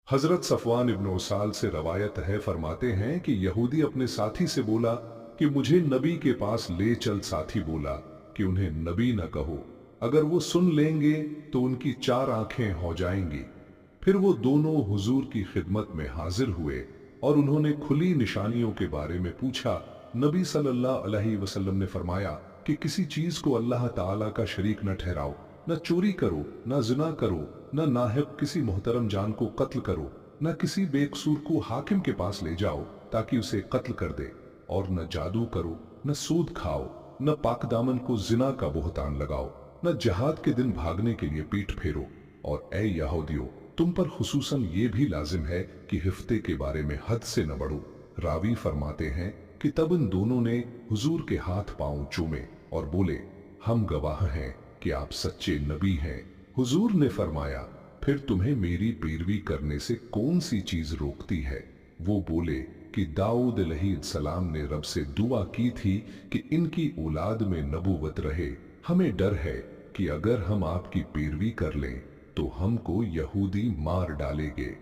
हजरत Safwan इब्न उसाल से रवायत है, फरमाते हैं कि यहूदी अपने साथी से बोला कि मुझे नबी के पास ले चल। साथी बोला कि उन्हें नबी न कहो, अगर वो सुन लेंगे तो उनकी चार आंखें हो जाएंगी। फिर वो दोनों हुजूर की खिदमत में हाजिर हुए और उन्होंने खुली निशानियों के बारे में पूछा। नबी सल्लल्लाहु अलैहि वसल्लम ने फरमाया कि किसी चीज को अल्लाह ताला का शरीक न ठहराओ, न चोरी करो, न जिना करो, न नाहिक किसी मोहतरम जान को कत्ल करो, न किसी बेकसूर को हाकिम के पास ले जाओ ताकि उसे कत्ल कर दे, और न जादू करो, न सूद खाओ, न पाकदामन को जिना का बोहतान लगाओ, न जिहाद के दिन भागने के लिए पीठ फेरो। और ए यहूदियों, तुम पर खुसूसन ये भी लाजिम है कि हिफ्ते के बारे में हद से न बढ़ो। रावी फरमाते हैं कि तब इन दोनों ने हुजूर के हाथ पांव चूमे और बोले, हम गवाह हैं कि आप सच्चे नबी हैं। हुजूर ने फरमाया, फिर तुम्हें मेरी पैरवी करने से कौन सी चीज रोकती है? वो बोले कि दाऊद अलैहिस्सलाम ने रब से दुआ की थी कि इनकी औलाद में नबूवत रहे। हमें डर है कि अगर हम आपकी पैरवी कर लें तो हमको यहूदी मार डालेंगे।